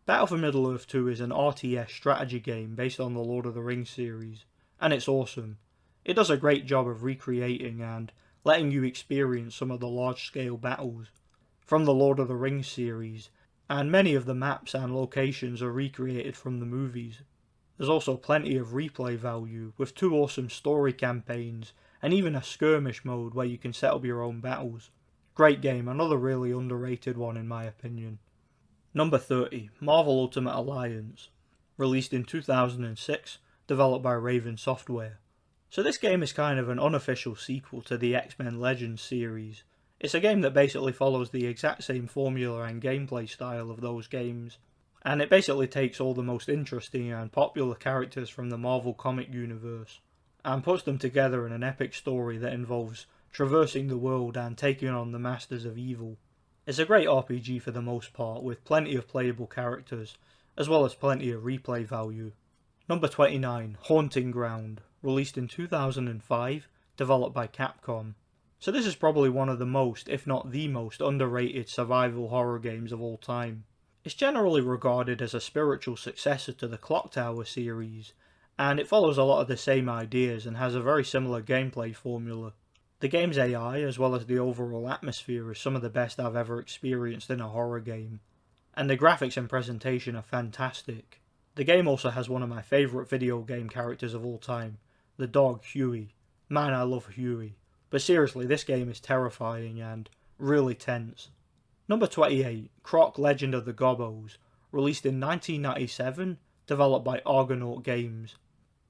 S1: Battle for Middle-earth 2 is an RTS strategy game based on the Lord of the Rings series, and it's awesome. It does a great job of recreating and letting you experience some of the large-scale battles from the Lord of the Rings series, and many of the maps and locations are recreated from the movies. There's also plenty of replay value, with 2 awesome story campaigns, and even a skirmish mode where you can set up your own battles. Great game, another really underrated one in my opinion. Number 30, Marvel Ultimate Alliance, released in 2006, developed by Raven Software. So this game is kind of an unofficial sequel to the X-Men Legends series. It's a game that basically follows the exact same formula and gameplay style of those games, and it basically takes all the most interesting and popular characters from the Marvel comic universe, and puts them together in an epic story that involves traversing the world and taking on the Masters of Evil. It's a great RPG for the most part, with plenty of playable characters, as well as plenty of replay value. Number 29, Haunting Ground, released in 2005, developed by Capcom. So this is probably one of the most, if not the most, underrated survival horror games of all time. It's generally regarded as a spiritual successor to the Clock Tower series, and it follows a lot of the same ideas and has a very similar gameplay formula. The game's AI, as well as the overall atmosphere, is some of the best I've ever experienced in a horror game, and the graphics and presentation are fantastic. The game also has one of my favourite video game characters of all time, the dog Huey. Man, I love Huey. But seriously, this game is terrifying and really tense. Number 28, Croc Legend of the Gobbos, released in 1997, developed by Argonaut Games.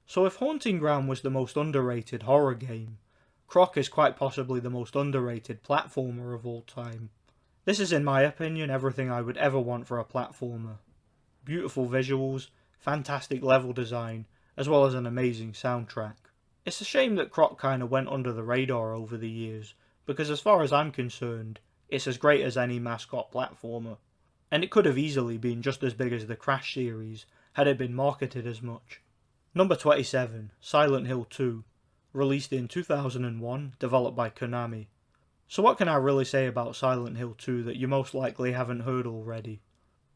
S1: So if Haunting Ground was the most underrated horror game, Croc is quite possibly the most underrated platformer of all time. This is, in my opinion, everything I would ever want for a platformer. Beautiful visuals, fantastic level design, as well as an amazing soundtrack. It's a shame that Croc kinda went under the radar over the years, because as far as I'm concerned, it's as great as any mascot platformer. And it could have easily been just as big as the Crash series, had it been marketed as much. Number 27, Silent Hill 2, released in 2001, developed by Konami. So what can I really say about Silent Hill 2 that you most likely haven't heard already?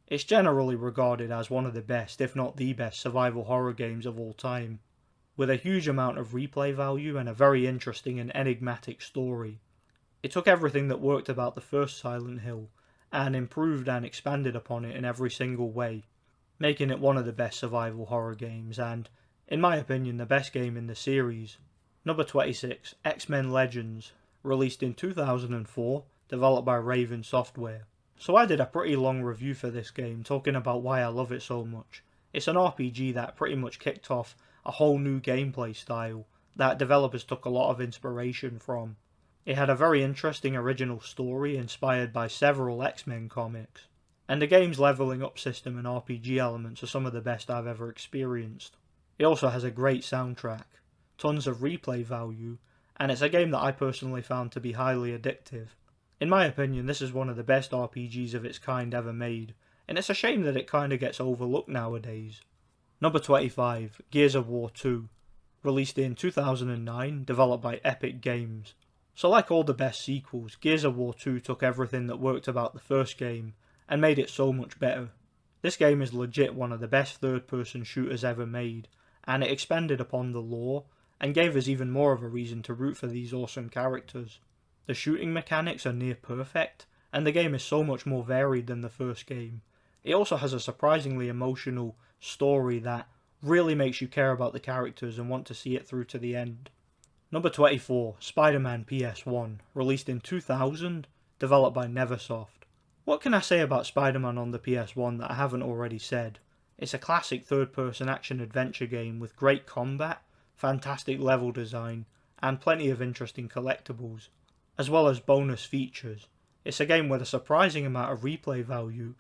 S1: It's generally regarded as one of the best, if not the best, survival horror games of all time, with a huge amount of replay value and a very interesting and enigmatic story. It took everything that worked about the first Silent Hill and improved and expanded upon it in every single way, making it one of the best survival horror games and, in my opinion, the best game in the series. Number 26, X-Men Legends, released in 2004, developed by Raven Software. So I did a pretty long review for this game, talking about why I love it so much. It's an RPG that pretty much kicked off a whole new gameplay style that developers took a lot of inspiration from. It had a very interesting original story inspired by several X-Men comics, and the game's leveling up system and RPG elements are some of the best I've ever experienced. It also has a great soundtrack, tons of replay value, and it's a game that I personally found to be highly addictive. In my opinion, this is one of the best RPGs of its kind ever made, and it's a shame that it kinda gets overlooked nowadays. Number 25, Gears of War 2, released in 2009, developed by Epic Games. So like all the best sequels, Gears of War 2 took everything that worked about the first game and made it so much better. This game is legit one of the best third-person shooters ever made, and it expanded upon the lore and gave us even more of a reason to root for these awesome characters. The shooting mechanics are near perfect, and the game is so much more varied than the first game. It also has a surprisingly emotional story that really makes you care about the characters and want to see it through to the end. Number 24, Spider-Man PS1, released in 2000, developed by Neversoft. What can I say about Spider-Man on the PS1 that I haven't already said? It's a classic third-person action-adventure game with great combat, fantastic level design, and plenty of interesting collectibles, as well as bonus features. It's a game with a surprising amount of replay value,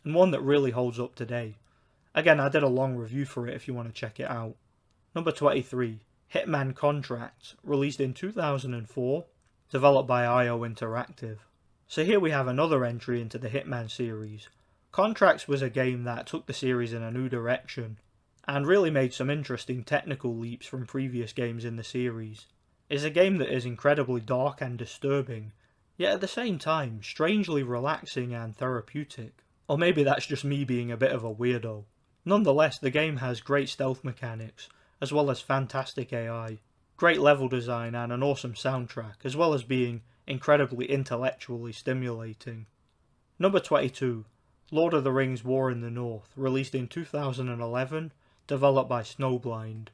S1: and one that really holds up today. Again, I did a long review for it if you want to check it out. Number 23, Hitman Contracts, released in 2004, developed by IO Interactive. So here we have another entry into the Hitman series. Contracts was a game that took the series in a new direction, and really made some interesting technical leaps from previous games in the series. It's a game that is incredibly dark and disturbing, yet at the same time strangely relaxing and therapeutic. Or maybe that's just me being a bit of a weirdo. Nonetheless, the game has great stealth mechanics, as well as fantastic AI, great level design and an awesome soundtrack, as well as being incredibly intellectually stimulating. Number 22, Lord of the Rings War in the North, released in 2011, developed by Snowblind.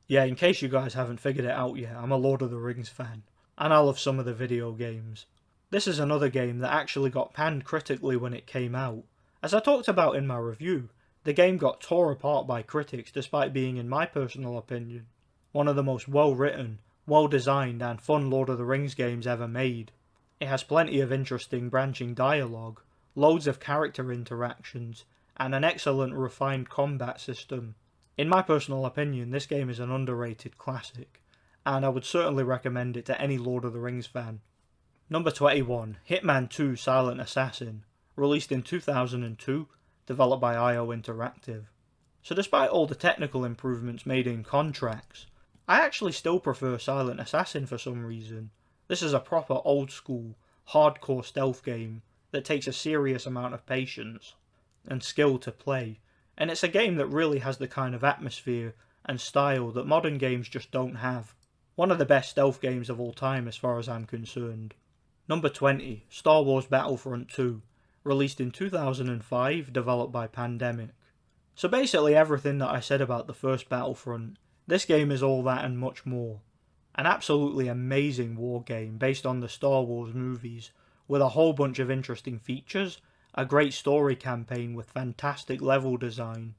S1: Yeah, in case you guys haven't figured it out yet, I'm a Lord of the Rings fan, and I love some of the video games. This is another game that actually got panned critically when it came out. As I talked about in my review, the game got tore apart by critics despite being, in my personal opinion, one of the most well-written, well-designed and fun Lord of the Rings games ever made. It has plenty of interesting branching dialogue, loads of character interactions, and an excellent refined combat system. In my personal opinion, this game is an underrated classic, and I would certainly recommend it to any Lord of the Rings fan. Number 21, Hitman 2 Silent Assassin, released in 2002, developed by IO Interactive. So despite all the technical improvements made in Contracts, I actually still prefer Silent Assassin for some reason. This is a proper old school, hardcore stealth game that takes a serious amount of patience and skill to play, and it's a game that really has the kind of atmosphere and style that modern games just don't have. One of the best stealth games of all time as far as I'm concerned. Number 20, Star Wars Battlefront 2, released in 2005, developed by Pandemic. So basically everything that I said about the first Battlefront, this game is all that and much more. An absolutely amazing war game based on the Star Wars movies, with a whole bunch of interesting features, a great story campaign with fantastic level design,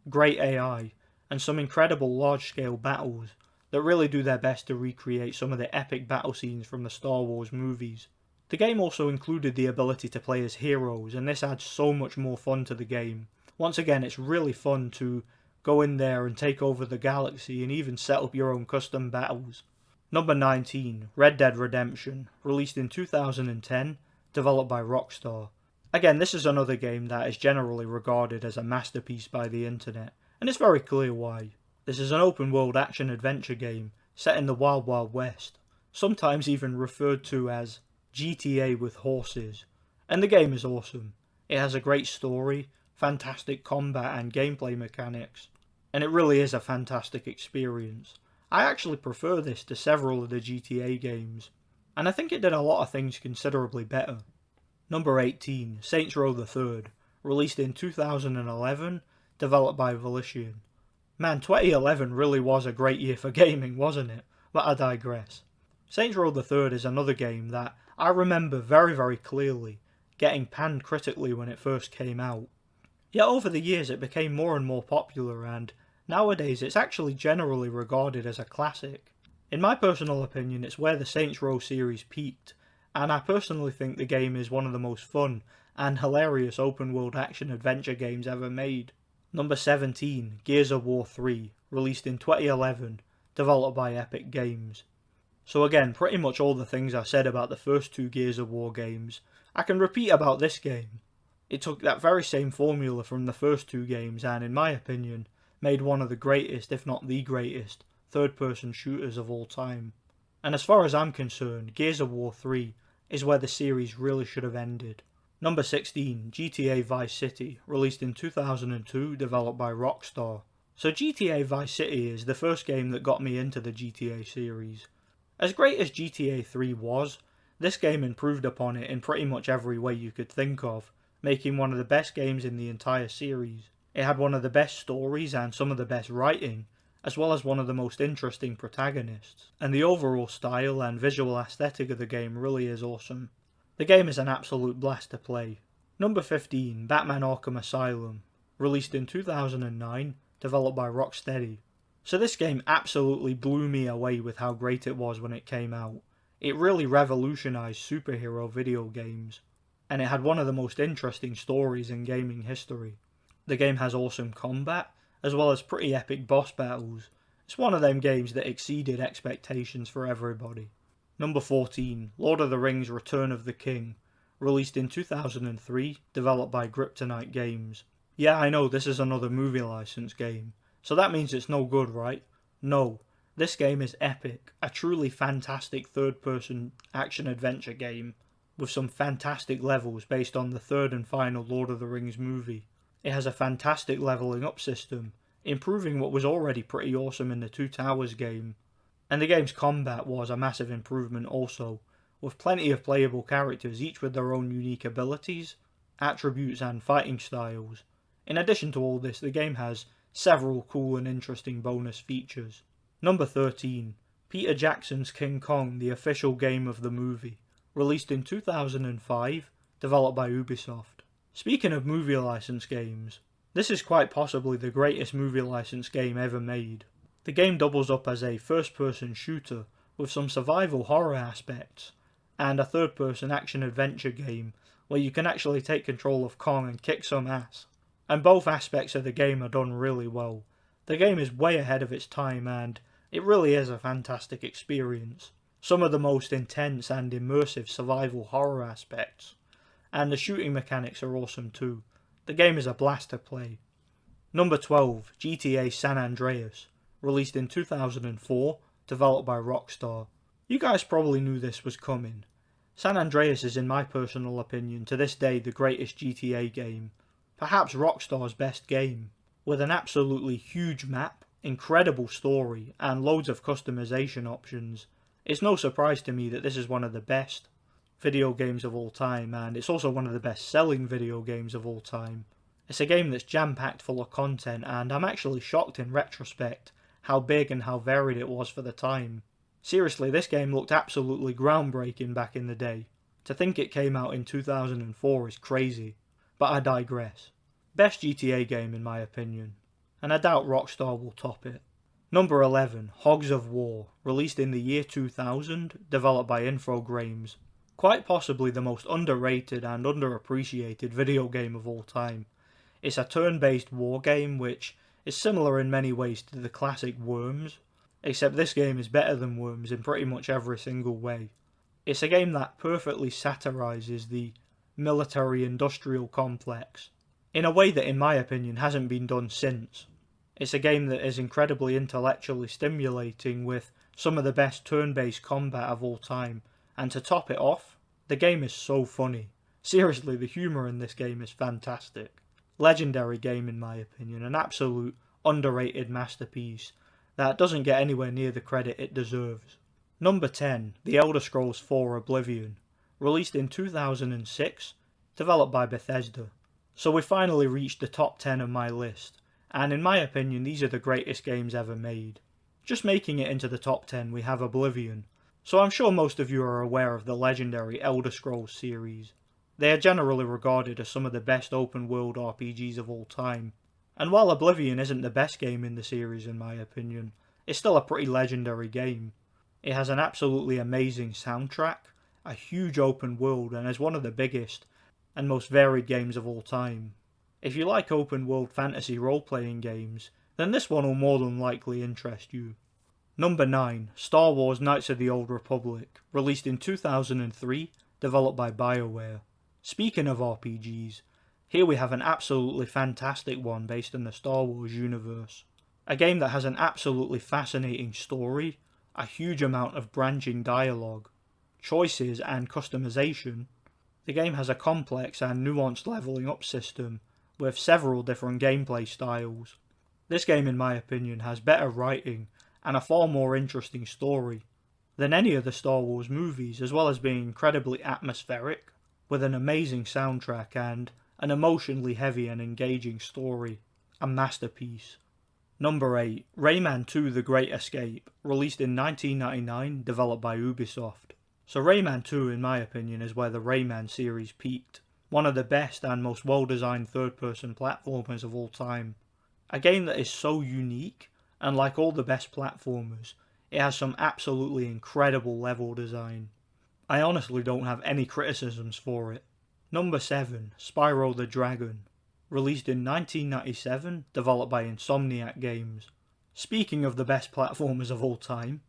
S1: great AI, and some incredible large-scale battles that really do their best to recreate some of the epic battle scenes from the Star Wars movies. The game also included the ability to play as heroes, and this adds so much more fun to the game. Once again, it's really fun to go in there and take over the galaxy and even set up your own custom battles. Number 19, Red Dead Redemption, released in 2010, developed by Rockstar. Again, this is another game that is generally regarded as a masterpiece by the internet, and it's very clear why. This is an open-world action-adventure game set in the Wild Wild West, sometimes even referred to as GTA with horses, and the game is awesome. It has a great story, fantastic combat and gameplay mechanics, and it really is a fantastic experience. I actually prefer this to several of the GTA games. and I think it did a lot of things considerably better. Number 18, Saints Row the Third, released in 2011, developed by Volition. Man, 2011 really was a great year for gaming, wasn't it? But I digress. Saints Row the Third is another game that I remember very, very clearly getting panned critically when it first came out. Yet over the years it became more and more popular, and nowadays it's actually generally regarded as a classic. In my personal opinion, it's where the Saints Row series peaked, and I personally think the game is one of the most fun and hilarious open world action adventure games ever made. Number 17, Gears of War 3, released in 2011, developed by Epic Games. So again, pretty much all the things I said about the first two Gears of War games, I can repeat about this game. It took that very same formula from the first two games and, in my opinion, made one of the greatest, if not the greatest, third-person shooters of all time. And as far as I'm concerned, Gears of War 3 is where the series really should have ended. Number 16, GTA Vice City, released in 2002, developed by Rockstar. So GTA Vice City is the first game that got me into the GTA series. As great as GTA 3 was, this game improved upon it in pretty much every way you could think of, making one of the best games in the entire series. It had one of the best stories and some of the best writing, as well as one of the most interesting protagonists, and the overall style and visual aesthetic of the game really is awesome. The game is an absolute blast to play. Number 15, Batman Arkham Asylum, released in 2009, developed by Rocksteady. So this game absolutely blew me away with how great it was when it came out. It really revolutionized superhero video games, and it had one of the most interesting stories in gaming history. The game has awesome combat, as well as pretty epic boss battles. It's one of them games that exceeded expectations for everybody. Number 14, Lord of the Rings Return of the King, released in 2003, developed by Kryptonite Games. Yeah, I know this is another movie license game, so that means it's no good, right? No, this game is epic, a truly fantastic third-person action-adventure game, with some fantastic levels based on the third and final Lord of the Rings movie. It has a fantastic leveling up system, improving what was already pretty awesome in the Two Towers game. And the game's combat was a massive improvement also, with plenty of playable characters, each with their own unique abilities, attributes and fighting styles. In addition to all this, the game has several cool and interesting bonus features. Number 13, Peter Jackson's King Kong, the official game of the movie, released in 2005, developed by Ubisoft. Speaking of movie license games, this is quite possibly the greatest movie license game ever made. The game doubles up as a first-person shooter with some survival horror aspects, and a third-person action-adventure game where you can actually take control of Kong and kick some ass. And both aspects of the game are done really well. The game is way ahead of its time and it really is a fantastic experience. Some of the most intense and immersive survival horror aspects, and the shooting mechanics are awesome too. The game is a blast to play. Number 12, GTA San Andreas, released in 2004, developed by Rockstar. You guys probably knew this was coming. San Andreas is, in my personal opinion, to this day the greatest GTA game. Perhaps Rockstar's best game. With an absolutely huge map, incredible story, and loads of customization options, it's no surprise to me that this is one of the best video games of all time, and it's also one of the best selling video games of all time. It's a game that's jam-packed full of content, and I'm actually shocked in retrospect how big and how varied it was for the time. Seriously, this game looked absolutely groundbreaking back in the day. To think it came out in 2004 is crazy, but I digress. Best GTA game in my opinion, and I doubt Rockstar will top it. Number 11, Hogs of War, released in the year 2000, developed by Infogrames. Quite possibly the most underrated and underappreciated video game of all time. It's a turn-based war game which is similar in many ways to the classic Worms, except this game is better than Worms in pretty much every single way. It's a game that perfectly satirises the military-industrial complex, in a way that in my opinion hasn't been done since. It's a game that is incredibly intellectually stimulating with some of the best turn-based combat of all time, and to top it off, the game is so funny. Seriously, the humour in this game is fantastic. Legendary game in my opinion, an absolute underrated masterpiece that doesn't get anywhere near the credit it deserves. Number 10, The Elder Scrolls IV: Oblivion, released in 2006, developed by Bethesda. So we finally reached the top 10 of my list, and in my opinion these are the greatest games ever made. Just making it into the top 10 we have Oblivion, so I'm sure most of you are aware of the legendary Elder Scrolls series. They are generally regarded as some of the best open world RPGs of all time, and while Oblivion isn't the best game in the series in my opinion, it's still a pretty legendary game. It has an absolutely amazing soundtrack, a huge open world, and is one of the biggest and most varied games of all time. If you like open world fantasy role-playing games, then this one will more than likely interest you. Number 9, Star Wars Knights of the Old Republic, released in 2003, developed by BioWare. Speaking of RPGs, here we have an absolutely fantastic one based in the Star Wars universe. A game that has an absolutely fascinating story, a huge amount of branching dialogue, choices and customization. The game has a complex and nuanced leveling up system with several different gameplay styles. This game in my opinion has better writing and a far more interesting story than any of the Star Wars movies, as well as being incredibly atmospheric with an amazing soundtrack and an emotionally heavy and engaging story. A masterpiece. Number 8, Rayman 2: The Great Escape, released in 1999, developed by Ubisoft. So Rayman 2 in my opinion is where the Rayman series peaked. One of the best and most well-designed third-person platformers of all time. A game that is so unique, and like all the best platformers, it has some absolutely incredible level design. I honestly don't have any criticisms for it. Number 7, Spyro the Dragon, released in 1997, developed by Insomniac Games. Speaking of the best platformers of all time,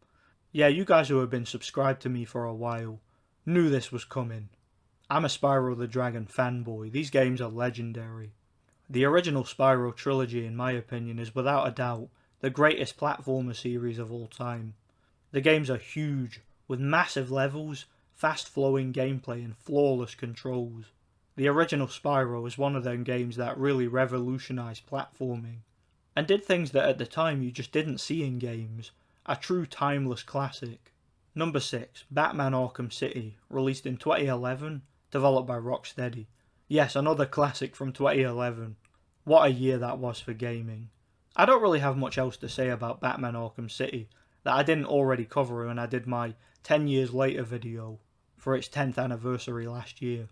S1: yeah, you guys who have been subscribed to me for a while knew this was coming. I'm a Spyro the Dragon fanboy. These games are legendary. The original Spyro trilogy in my opinion is without a doubt the greatest platformer series of all time. The games are huge, with massive levels, fast flowing gameplay and flawless controls. The original Spyro is one of them games that really revolutionised platforming, and did things that at the time you just didn't see in games. A true timeless classic. Number 6, Batman Arkham City, released in 2011, developed by Rocksteady. Yes, another classic from 2011. What a year that was for gaming. I don't really have much else to say about Batman Arkham City that I didn't already cover when I did my 10 years later video for its 10th anniversary last year.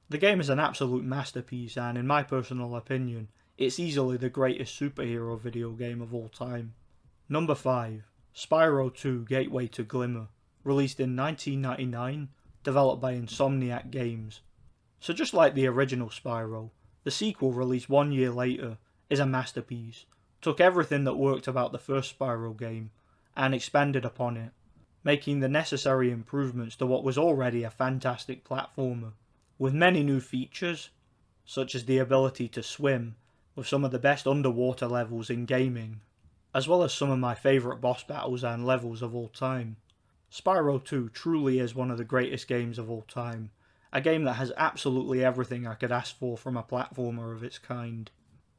S1: The game is an absolute masterpiece and in my personal opinion, it's easily the greatest superhero video game of all time. Number 5, Spyro 2: Gateway to Glimmer, released in 1999, developed by Insomniac Games. So just like the original Spyro, the sequel released 1 year later is a masterpiece. Took everything that worked about the first Spyro game and expanded upon it, making the necessary improvements to what was already a fantastic platformer, with many new features, such as the ability to swim, with some of the best underwater levels in gaming, as well as some of my favourite boss battles and levels of all time. Spyro 2 truly is one of the greatest games of all time, a game that has absolutely everything I could ask for from a platformer of its kind.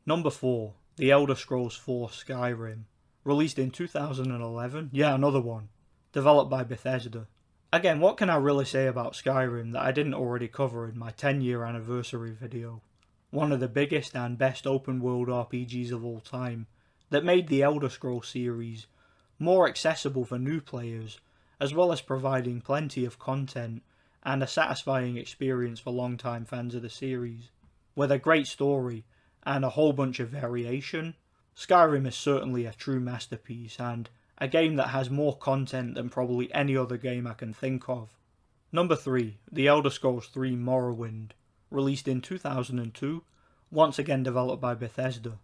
S1: Number 4, The Elder Scrolls IV: Skyrim, released in 2011, yeah, another one, developed by Bethesda. Again, what can I really say about Skyrim that I didn't already cover in my 10-year anniversary video? One of the biggest and best open world RPGs of all time, that made the Elder Scrolls series more accessible for new players, as well as providing plenty of content and a satisfying experience for long-time fans of the series. With a great story and a whole bunch of variation, Skyrim is certainly a true masterpiece and a game that has more content than probably any other game I can think of. Number 3, The Elder Scrolls III: Morrowind, released in 2002, once again developed by Bethesda.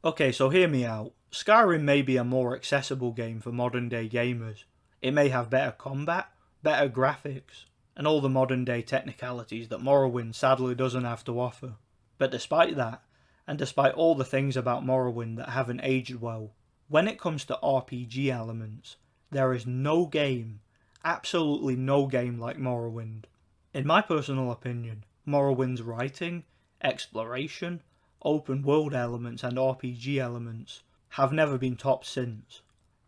S1: Okay, so hear me out. Skyrim may be a more accessible game for modern day gamers. It may have better combat, better graphics, and all the modern day technicalities that Morrowind sadly doesn't have to offer. But despite that, and despite all the things about Morrowind that haven't aged well, when it comes to RPG elements, there is no game, absolutely no game like Morrowind. In my personal opinion, Morrowind's writing, exploration, open world elements and RPG elements have never been topped since.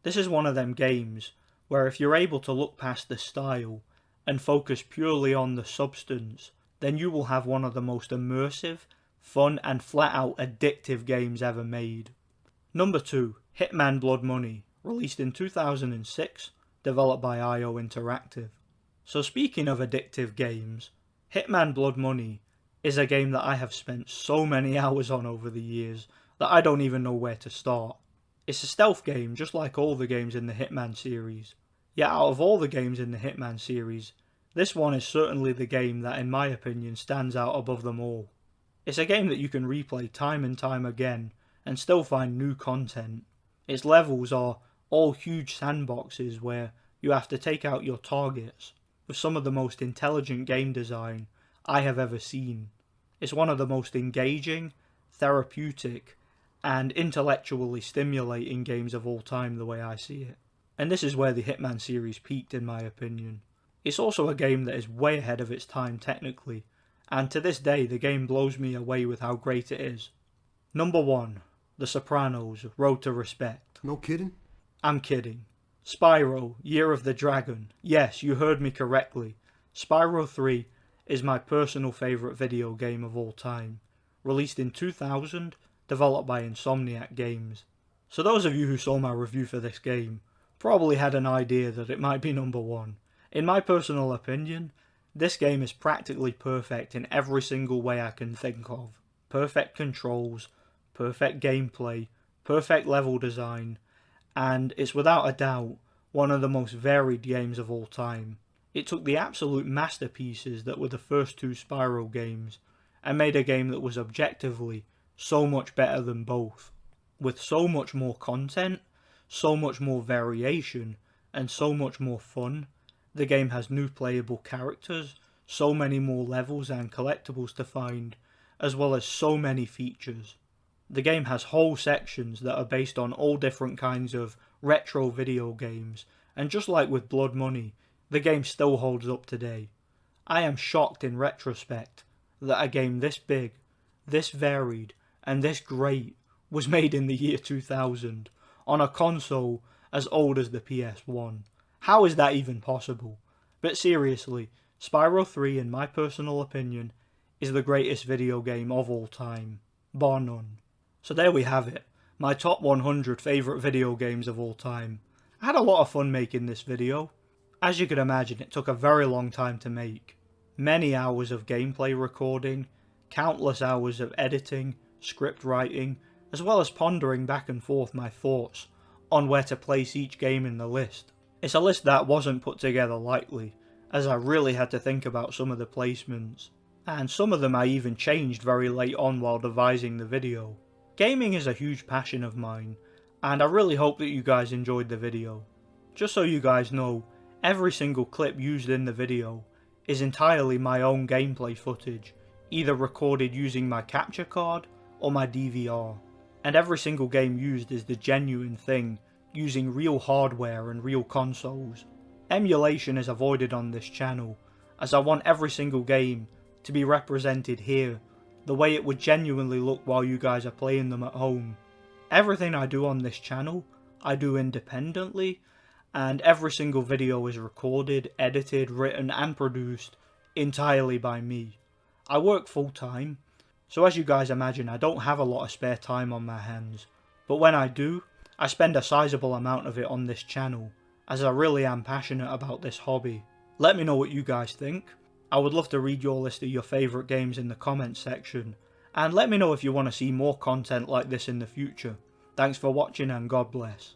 S1: This is one of them games where if you're able to look past the style and focus purely on the substance, then you will have one of the most immersive, fun and flat out addictive games ever made. Number 2, Hitman Blood Money, released in 2006, developed by IO Interactive. So speaking of addictive games, Hitman Blood Money is a game that I have spent so many hours on over the years that I don't even know where to start. It's a stealth game just like all the games in the Hitman series. Yet out of all the games in the Hitman series, this one is certainly the game that in my opinion stands out above them all. It's a game that you can replay time and time again and still find new content. Its levels are all huge sandboxes where you have to take out your targets, with some of the most intelligent game design I have ever seen. It's one of the most engaging, therapeutic, and intellectually stimulating games of all time the way I see it. And this is where the Hitman series peaked in my opinion. It's also a game that is way ahead of its time technically, and to this day the game blows me away with how great it is. Number 1, The Sopranos, Road to Respect.
S3: No kidding?
S1: I'm kidding. Spyro, Year of the Dragon. Yes, you heard me correctly. Spyro 3 is my personal favourite video game of all time. Released in 2000, developed by Insomniac Games. So those of you who saw my review for this game probably had an idea that it might be number 1. In my personal opinion, this game is practically perfect in every single way I can think of. Perfect controls, perfect gameplay, perfect level design, and it's without a doubt one of the most varied games of all time. It took the absolute masterpieces that were the first 2 Spyro games and made a game that was objectively so much better than both. With so much more content, so much more variation, and so much more fun, the game has new playable characters, so many more levels and collectibles to find, as well as so many features. The game has whole sections that are based on all different kinds of retro video games, and just like with Blood Money, the game still holds up today. I am shocked in retrospect that a game this big, this varied, and this great was made in the year 2000 on a console as old as the PS1. How is that even possible? But seriously, Spyro 3 in my personal opinion is the greatest video game of all time, bar none. So there we have it, my top 100 favourite video games of all time. I had a lot of fun making this video. As you can imagine, it took a very long time to make. Many hours of gameplay recording, countless hours of editing, script writing, as well as pondering back and forth my thoughts on where to place each game in the list. It's a list that wasn't put together lightly, as I really had to think about some of the placements, and some of them I even changed very late on while devising the video. Gaming is a huge passion of mine, and I really hope that you guys enjoyed the video. Just so you guys know, every single clip used in the video is entirely my own gameplay footage, either recorded using my capture card or my DVR. And every single game used is the genuine thing, using real hardware and real consoles. Emulation is avoided on this channel, as I want every single game to be represented here, the way it would genuinely look while you guys are playing them at home. Everything I do on this channel, I do independently, and every single video is recorded, edited, written and produced entirely by me. I work full time, so as you guys imagine I don't have a lot of spare time on my hands, but when I do, I spend a sizable amount of it on this channel, as I really am passionate about this hobby. Let me know what you guys think. I would love to read your list of your favourite games in the comments section, and let me know if you want to see more content like this in the future. Thanks for watching and God bless.